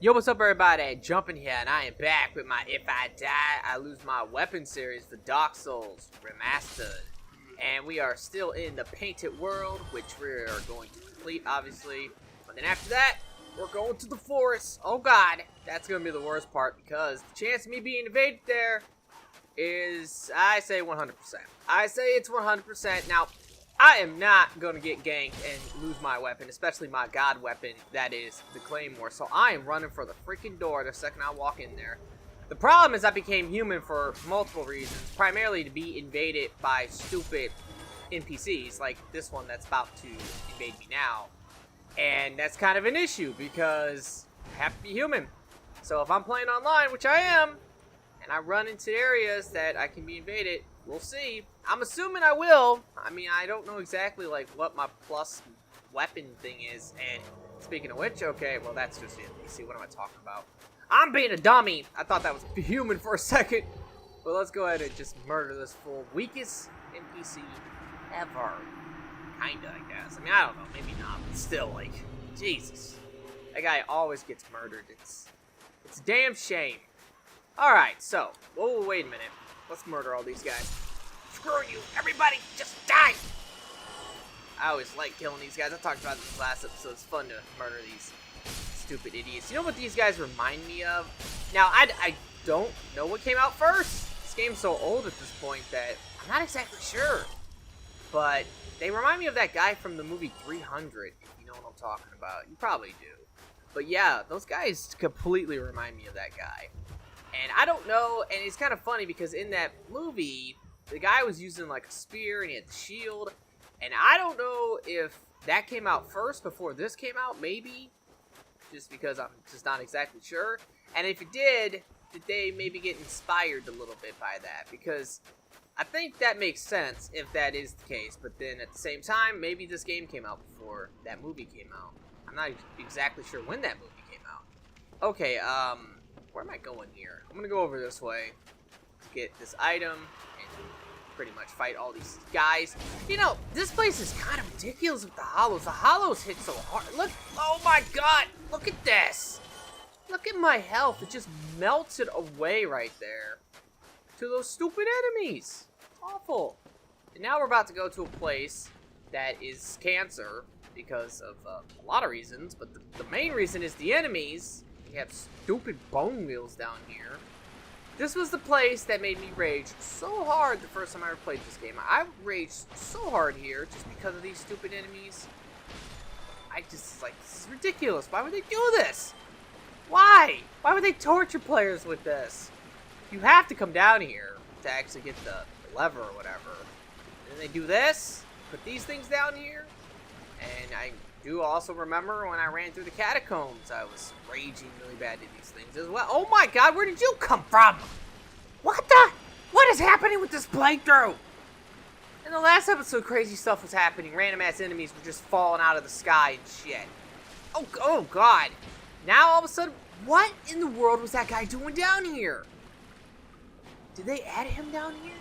Yo, what's up everybody? Jumping here, and I am back with my If I Die, I Lose My Weapon series for Dark Souls Remastered. And we are still in the painted world, which we are going to complete, obviously. And then after that, we're going to the forest. Oh god, that's going to be the worst part, because the chance of me being invaded there is, I say 100%. I say it's 100%. Now, I am not going to get ganked and lose my weapon, especially my god weapon, that is the Claymore. So I am running for the freaking door the second I walk in there. The problem is I became human for multiple reasons, primarily to be invaded by stupid NPCs, like this one that's about to invade me now. And that's kind of an issue, because I have to be human. So if I'm playing online, which I am, and I run into areas that I can be invaded, we'll see. I'm assuming I will. I mean, I don't know exactly like what my plus weapon thing is. And speaking of which, okay, well that's just it. You see, what am I talking about? I'm being a dummy. I thought that was human for a second. But let's go ahead and just murder this fool. Weakest NPC ever. Kinda, I guess. I mean, I don't know. Maybe not. But still, like, Jesus. That guy always gets murdered. It's a damn shame. Alright, so, whoa, wait a minute. Let's murder all these guys. Screw you, everybody, just die! I always like killing these guys. I talked about this last episode. It's fun to murder these stupid idiots. You know what these guys remind me of? Now, I don't know what came out first. This game's so old at this point that I'm not exactly sure. But they remind me of that guy from the movie 300, if you know what I'm talking about. You probably do. But yeah, those guys completely remind me of that guy. And I don't know, and it's kind of funny because in that movie, the guy was using like a spear and he had the shield. And I don't know if that came out first before this came out, maybe. Just because I'm just not exactly sure. And if it did they maybe get inspired a little bit by that? Because I think that makes sense if that is the case. But then at the same time, maybe this game came out before that movie came out. I'm not exactly sure when that movie came out. Okay, where am I going here? I'm gonna go over this way to get this item and pretty much fight all these guys. You know, this place is kind of ridiculous with the hollows. The hollows hit so hard. Look, oh my god, look at this. Look at my health. It just melts it away right there to those stupid enemies. It's awful. And now we're about to go to a place that is cancer because of a lot of reasons, but the main reason is the enemies. We have stupid bone wheels down here. This was the place that made me rage so hard the first time I ever played this game. I raged so hard here just because of these stupid enemies. I just, like, this is ridiculous. Why would they do this? Why? Why would they torture players with this? You have to come down here to actually get the lever or whatever. And then they do this, put these things down here, and I do also remember when I ran through the catacombs, I was raging really bad at these things as well. Oh my god, where did you come from? What is happening with this playthrough? In the last episode, crazy stuff was happening. Random ass enemies were just falling out of the sky and shit. Oh god. Now all of a sudden, what in the world was that guy doing down here? Did they add him down here?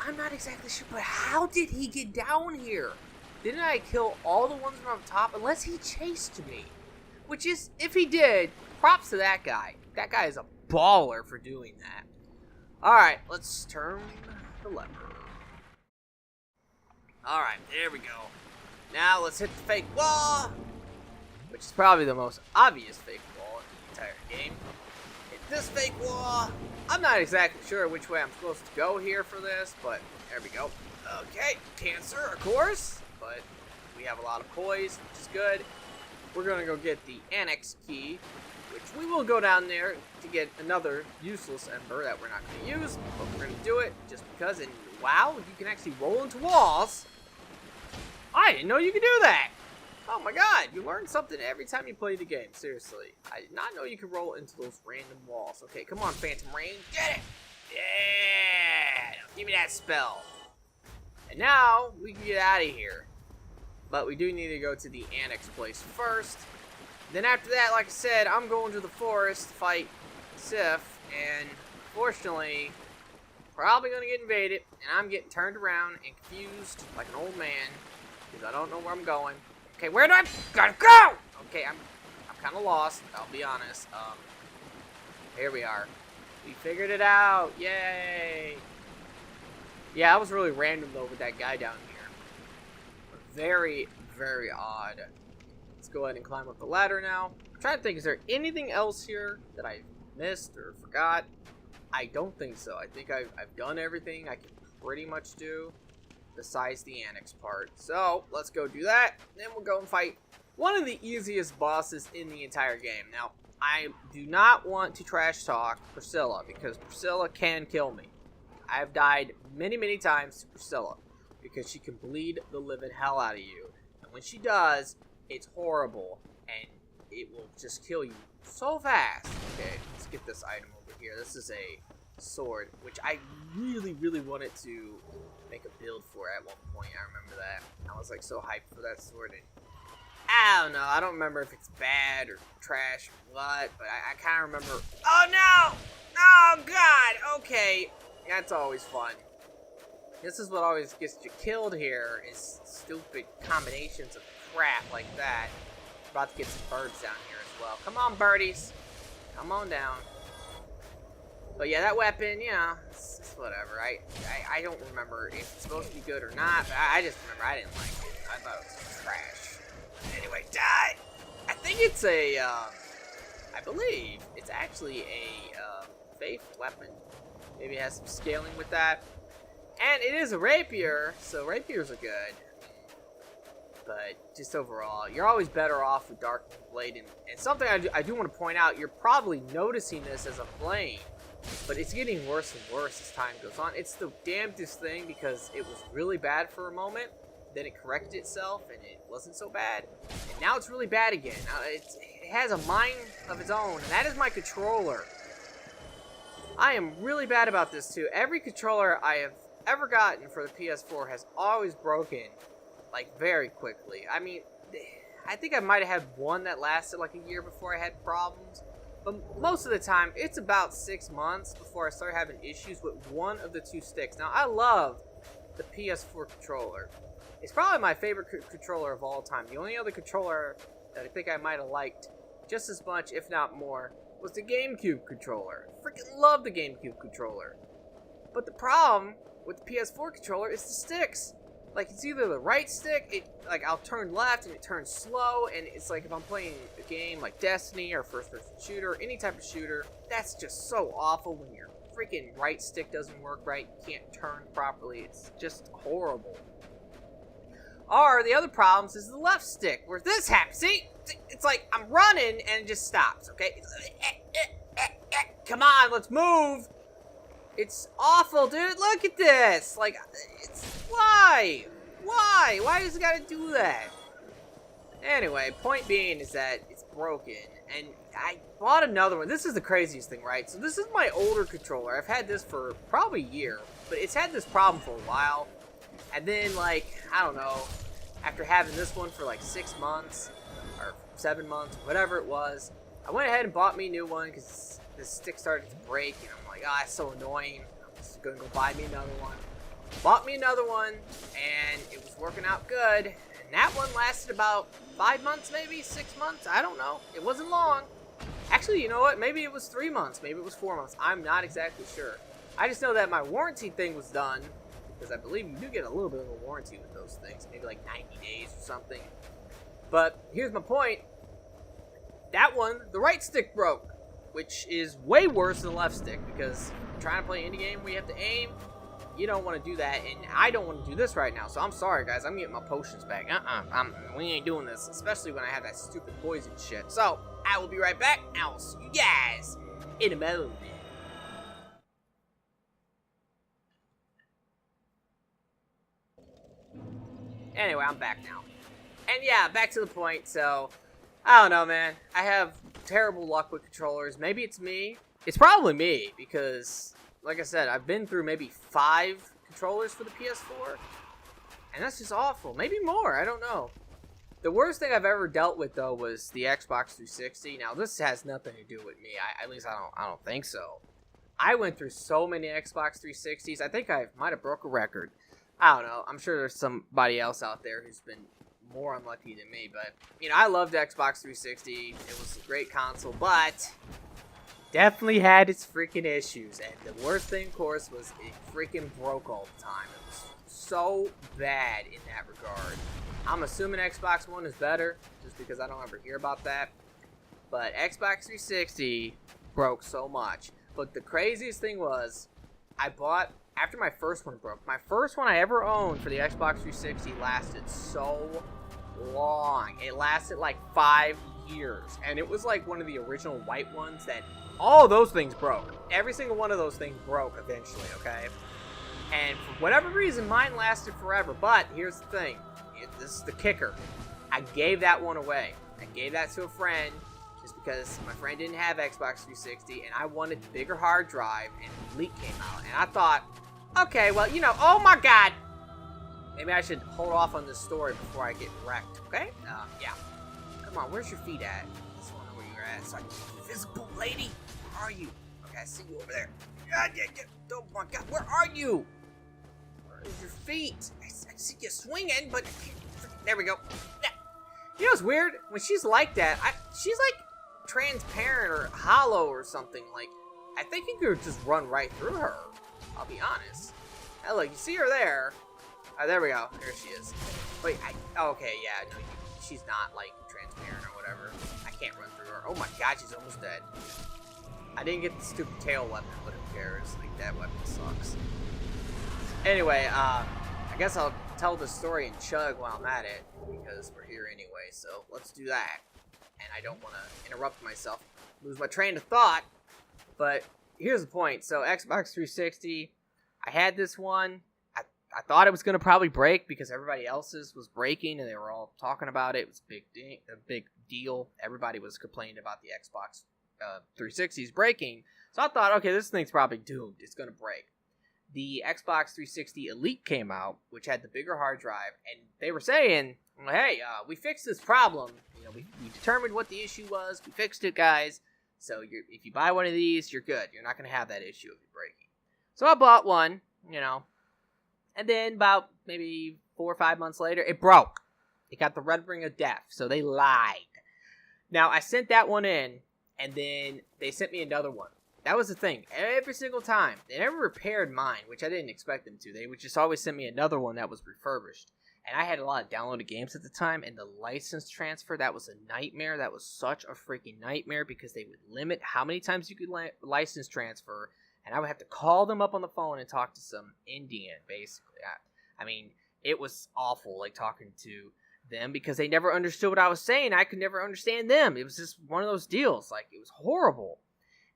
I'm not exactly sure, but how did he get down here? Didn't I kill all the ones from up top? Unless he chased me. Which is, if he did, props to that guy. That guy is a baller for doing that. Alright, let's turn the lever. Alright, there we go. Now let's hit the fake wall. Which is probably the most obvious fake wall in the entire game. Hit this fake wall. I'm not exactly sure which way I'm supposed to go here for this, but there we go. Okay, cancer, of course. But we have a lot of poise, which is good. We're going to go get the annex key, which we will go down there to get another useless ember that we're not going to use, but we're going to do it just because. And wow, you can actually roll into walls. I didn't know you could do that. Oh my god, you learn something every time you play the game. Seriously, I did not know you could roll into those random walls. Okay, come on, Phantom Rain, get it. Yeah, now give me that spell. And now we can get out of here. But we do need to go to the annex place first. Then after that, like I said, I'm going to the forest to fight Sif. And fortunately, probably going to get invaded. And I'm getting turned around and confused like an old man. Because I don't know where I'm going. Okay, where do I gotta go? Okay, I'm kind of lost, I'll be honest. Here we are. We figured it out. Yay! Yeah, that was really random, though, with that guy down here. Very, very odd. Let's go ahead and climb up the ladder now. I'm trying to think, is there anything else here that I missed or forgot? I don't think so. I think I've done everything I can pretty much do besides the annex part. So, let's go do that. Then we'll go and fight one of the easiest bosses in the entire game. Now, I do not want to trash talk Priscilla because Priscilla can kill me. I have died many, many times to Priscilla because she can bleed the living hell out of you. And when she does, it's horrible and it will just kill you so fast. Okay, let's get this item over here. This is a sword, which I really, really wanted to make a build for at one point. I remember that. I was like so hyped for that sword. And I don't know. I don't remember if it's bad or trash or what, but I kind of remember. Oh no! Oh god! Okay. That's always fun. This is what always gets you killed here, is stupid combinations of crap like that. About to get some birds down here as well. Come on, birdies. Come on down. But yeah, that weapon, you know, it's whatever. I don't remember if it's supposed to be good or not, but I just remember I didn't like it. I thought it was trash. Anyway, die! I think it's a, I believe it's actually a, faith weapon. Maybe it has some scaling with that. And it is a rapier, so rapiers are good. But just overall, you're always better off with Dark Blade. And something I do want to point out, you're probably noticing this as I'm playing, but it's getting worse and worse as time goes on. It's the damnedest thing because it was really bad for a moment, then it corrected itself, and it wasn't so bad. And now it's really bad again. Now it has a mind of its own, and that is my controller. I am really bad about this too. Every controller I have ever gotten for the PS4 has always broken, like, very quickly. I mean, I think I might have had one that lasted like a year before I had problems. But most of the time, it's about 6 months before I start having issues with one of the two sticks. Now, I love the PS4 controller. It's probably my favorite controller of all time. The only other controller that I think I might have liked just as much, if not more, was the GameCube controller. Freaking love the GameCube controller. But the problem with the PS4 controller is the sticks. Like, it's either the right stick, like, I'll turn left and it turns slow, and it's like if I'm playing a game like Destiny or first-person shooter, any type of shooter, that's just so awful when your freaking right stick doesn't work right, you can't turn properly, it's just horrible. Or the other problems is the left stick, where this happens. See? It's like I'm running and it just stops, okay? Come on, let's move! It's awful, dude. Look at this. Like, it's... Why? Why? Why does it gotta do that? Anyway, point being is that it's broken. And I bought another one. This is the craziest thing, right? So this is my older controller. I've had this for probably a year. But it's had this problem for a while. And then, like, I don't know, after having this one for like 6 months, or 7 months, whatever it was, I went ahead and bought me a new one because this stick started to break, and I'm like, oh, it's so annoying. I'm just gonna go buy me another one. Bought me another one, and it was working out good. And that one lasted about 5 months, maybe 6 months. I don't know. It wasn't long. Actually, you know what? Maybe it was 3 months. Maybe it was 4 months. I'm not exactly sure. I just know that my warranty thing was done, because I believe you do get a little bit of a warranty with those things, maybe like 90 days or something. But here's my point. That one, the right stick broke, which is way worse than the left stick, because trying to play any game where you have to aim, you don't want to do that, and I don't want to do this right now, so I'm sorry, guys. I'm getting my potions back. We ain't doing this, especially when I have that stupid poison shit. So, I will be right back, and I will see you guys in a moment. Anyway, I'm back now. And yeah, back to the point, so, I don't know, man. I have terrible luck with controllers. Maybe it's me. It's probably me, because, like I said, I've been through maybe 5 controllers for the PS4, and that's just awful. Maybe more, I don't know. The worst thing I've ever dealt with, though, was the Xbox 360. Now, this has nothing to do with me. At least I don't think so. I went through so many Xbox 360s. I think I might have broke a record. I don't know. I'm sure there's somebody else out there who's been more unlucky than me. But, you know, I loved Xbox 360. It was a great console, but definitely had its freaking issues. And the worst thing, of course, was it freaking broke all the time. It was so bad in that regard. I'm assuming Xbox One is better, just because I don't ever hear about that. But Xbox 360 broke so much. But the craziest thing was, I bought, after my first one broke, my first one I ever owned for the Xbox 360 lasted so long. It lasted like 5 years. And it was like one of the original white ones that all of those things broke. Every single one of those things broke eventually, okay? And for whatever reason, mine lasted forever. But here's the thing. This is the kicker. I gave that one away. I gave that to a friend just because my friend didn't have Xbox 360 and I wanted a bigger hard drive, and Elite came out. And I thought, okay, well, you know, oh my god. Maybe I should hold off on this story before I get wrecked, okay? Yeah. Come on, where's your feet at? I just wonder where you're at. It's like, invisible lady, where are you? Okay, I see you over there. Oh my god, where are you? Where's your feet? I see you swinging, but there we go. You know what's weird? When she's like that, she's like transparent or hollow or something. Like, I think you could just run right through her. I'll be honest. Hey, look, you see her there. Oh, there we go. There she is. Wait, okay, yeah, no, she's not like transparent or whatever. I can't run through her. Oh my god, she's almost dead. I didn't get the stupid tail weapon, but who cares? Like, that weapon sucks. Anyway, I guess I'll tell the story and chug while I'm at it, because we're here anyway, so let's do that. And I don't want to interrupt myself, lose my train of thought, but here's the point. So, Xbox 360, I had this one. I thought it was going to probably break because everybody else's was breaking, and they were all talking about it. It was a big deal. Everybody was complaining about the Xbox 360's breaking. So I thought, okay, this thing's probably doomed. It's going to break. The Xbox 360 Elite came out, which had the bigger hard drive, and they were saying, hey, we fixed this problem. You know, we determined what the issue was. We fixed it, guys. So if you buy one of these, you're good. You're not going to have that issue of it breaking. So I bought one, you know, and then about maybe 4 or 5 months later, it broke. It got the red ring of death, so they lied. Now, I sent that one in, and then they sent me another one. That was the thing. Every single time. They never repaired mine, which I didn't expect them to. They would just always send me another one that was refurbished. And I had a lot of downloaded games at the time, and the license transfer, that was a nightmare. That was such a freaking nightmare because they would limit how many times you could license transfer, and I would have to call them up on the phone and talk to some Indian, basically. I mean, it was awful, like, talking to them because they never understood what I was saying. I could never understand them. It was just one of those deals. Like, it was horrible.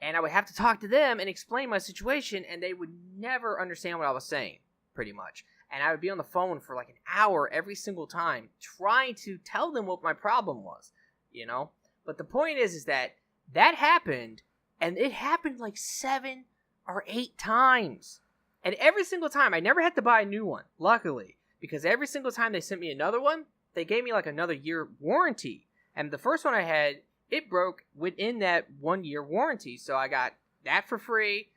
And I would have to talk to them and explain my situation, and they would never understand what I was saying, pretty much. And I would be on the phone for like an hour every single time trying to tell them what my problem was, you know? But the point is that happened, and it happened like 7 or 8 times. And every single time, I never had to buy a new one, luckily, because every single time they sent me another one, they gave me like another year warranty. And the first one I had, it broke within that 1 year warranty. So I got that for free,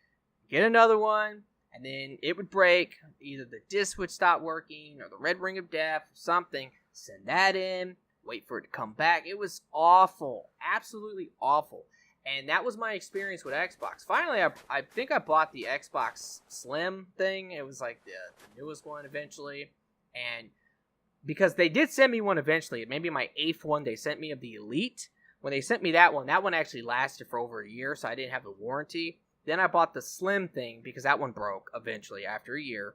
get another one, and then it would break. Either the disc would stop working or the red ring of death or something. Send that in, wait for it to come back. It was awful, absolutely awful. And that was my experience with Xbox. Finally, I think I bought the Xbox Slim thing. It was like the newest one eventually. And because they did send me one eventually, maybe my 8th one they sent me of the Elite. When they sent me that one actually lasted for over a year, so I didn't have the warranty. Then I bought the Slim thing because that one broke eventually after a year.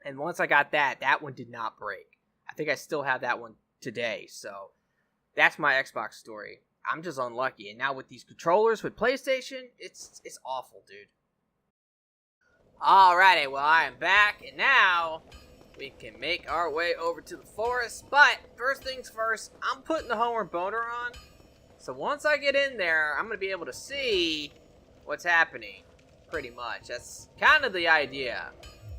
And once I got that one did not break. I think I still have that one today. So that's my Xbox story. I'm just unlucky. And now with these controllers with PlayStation, it's awful, dude. Alrighty, well, I am back, and now we can make our way over to the forest. But first things first, I'm putting the homeward boner on. So once I get in there, I'm going to be able to see what's happening, pretty much. That's kind of the idea.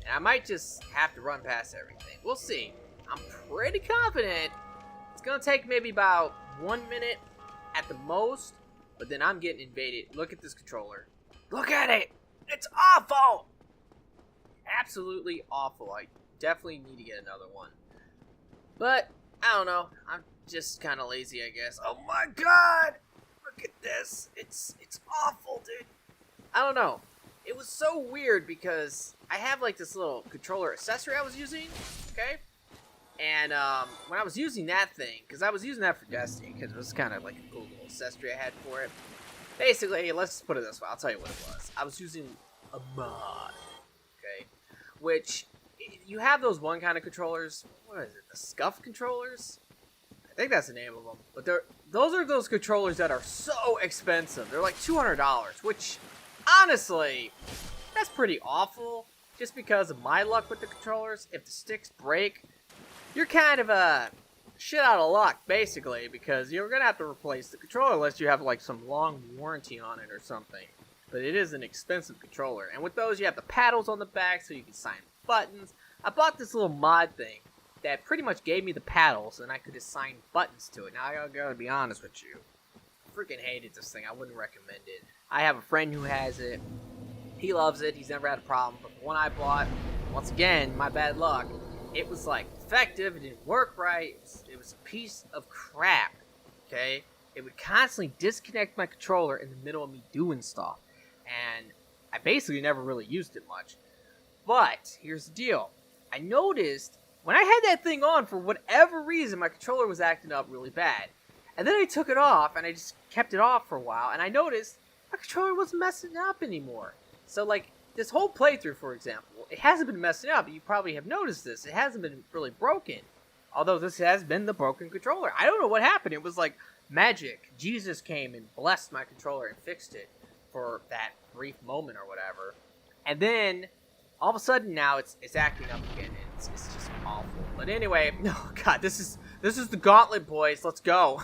And I might just have to run past everything. We'll see. I'm pretty confident it's going to take maybe about 1 minute at the most, but then I'm getting invaded. Look at this controller. Look at it! It's awful! Absolutely awful. I definitely need to get another one. But I don't know. I'm just kind of lazy, I guess. Oh my god! Look at this. It's awful, dude. I don't know. It was so weird because I have like this little controller accessory I was using, okay? And when I was using that thing, because I was using that for Destiny, because it was kind of like a cool little accessory I had for it. Basically, let's just put it this way. I'll tell you what it was. I was using a mod, okay? Which, you have those one kind of controllers. What is it? The scuff controllers? I think that's the name of them. But those are those controllers that are so expensive. They're like $200, which, honestly, that's pretty awful. Just because of my luck with the controllers, if the sticks break, you're kind of a shit out of luck, basically, because you're going to have to replace the controller unless you have like some long warranty on it or something. But it is an expensive controller. And with those, you have the paddles on the back so you can assign buttons. I bought this little mod thing that pretty much gave me the paddles and I could assign buttons to it. Now, I gotta be honest with you. I freaking hated this thing. I wouldn't recommend it. I have a friend who has it. He loves it. He's never had a problem. But the one I bought, once again, my bad luck, it was like effective. It didn't work right. It was a piece of crap. Okay? It would constantly disconnect my controller in the middle of me doing stuff. And I basically never really used it much. But here's the deal. I noticed when I had that thing on, for whatever reason, my controller was acting up really bad. And then I took it off, and I just kept it off for a while, and I noticed my controller wasn't messing up anymore. So, like, this whole playthrough, for example, it hasn't been messing up. You probably have noticed this. It hasn't been really broken. Although this has been the broken controller. I don't know what happened. It was like magic. Jesus came and blessed my controller and fixed it for that brief moment or whatever. And then all of a sudden now it's acting up again. It's just awful. But anyway, oh god, this is the gauntlet, boys. Let's go.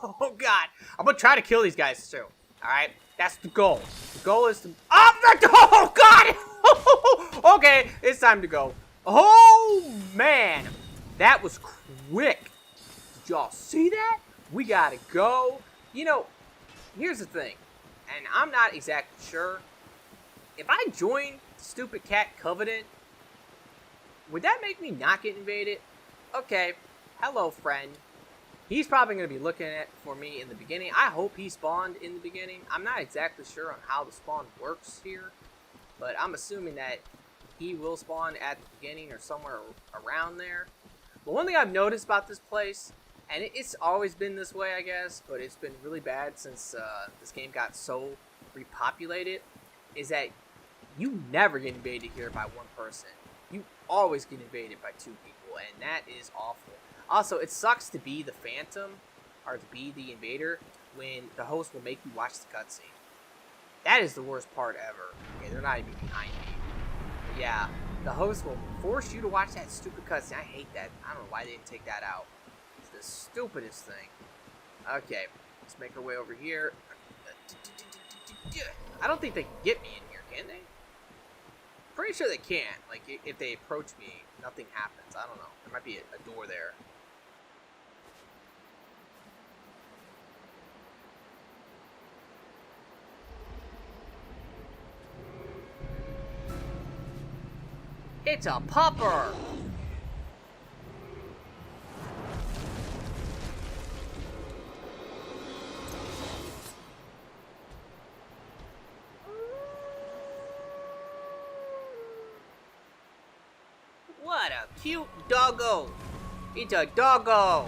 Oh god, I'm gonna try to kill these guys too. All right, that's the goal. The goal is to oh god. Okay, it's time to go. Oh man, that was quick. Did y'all see that? We gotta go. You know, here's the thing, and I'm not exactly sure. If I join Stupid Cat Covenant, would that make me not get invaded? Okay, hello friend. He's probably going to be looking for me in the beginning. I hope he spawned in the beginning. I'm not exactly sure on how the spawn works here, but I'm assuming that he will spawn at the beginning or somewhere around there. But one thing I've noticed about this place, and it's always been this way I guess, but it's been really bad since this game got so repopulated, is that you never get invaded here by one person. You always get invaded by two people, and that is awful. Also, it sucks to be the Phantom, or to be the invader, when the host will make you watch the cutscene. That is the worst part ever. Okay, they're not even behind me. But yeah, the host will force you to watch that stupid cutscene. I hate that. I don't know why they didn't take that out. It's the stupidest thing. Okay, let's make our way over here. I don't think they can get me in here, can they? Pretty sure they can't. Like, if they approach me, nothing happens. I don't know. There might be a door there. It's a pupper! What a cute doggo! It's a doggo!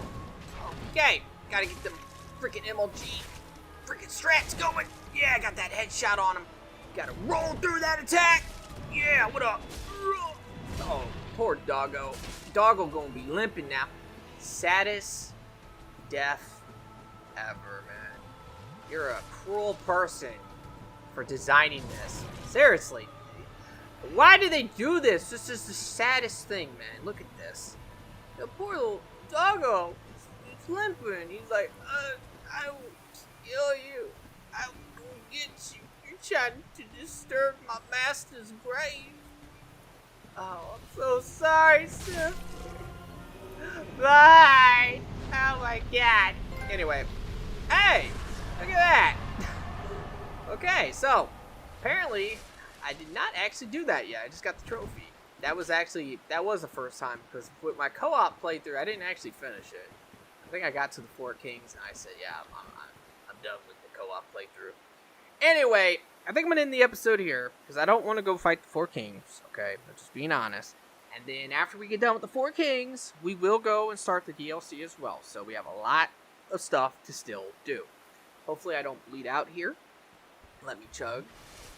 Okay, gotta get them freaking MLG freaking strats going! Yeah, I got that headshot on him. Gotta roll through that attack! Yeah, what up? Oh, poor doggo. Doggo gonna be limping now. Saddest death ever, man. You're a cruel person for designing this. Seriously. Why do they do this? This is the saddest thing, man. Look at this. The poor little doggo. He's limping. He's like, I will kill you. I will get you. You're trying to disturb my master's grave. Oh, I'm so sorry, sir. Bye. Oh my god. Anyway. Hey! Look at that. Okay, so apparently I did not actually do that yet. I just got the trophy. that was the first time, because with my co-op playthrough, I didn't actually finish it. I think I got to the Four Kings, and I said, yeah, I'm done with the co-op playthrough. Anyway, I think I'm gonna end the episode here, because I don't want to go fight the Four Kings, okay? I'm just being honest. And then after we get done with the Four Kings, we will go and start the DLC as well. So we have a lot of stuff to still do. Hopefully I don't bleed out here. Let me chug.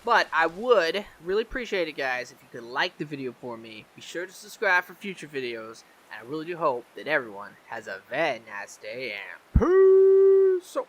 But I would really appreciate it, guys, if you could like the video for me. Be sure to subscribe for future videos. And I really do hope that everyone has a very nice day. And peace out.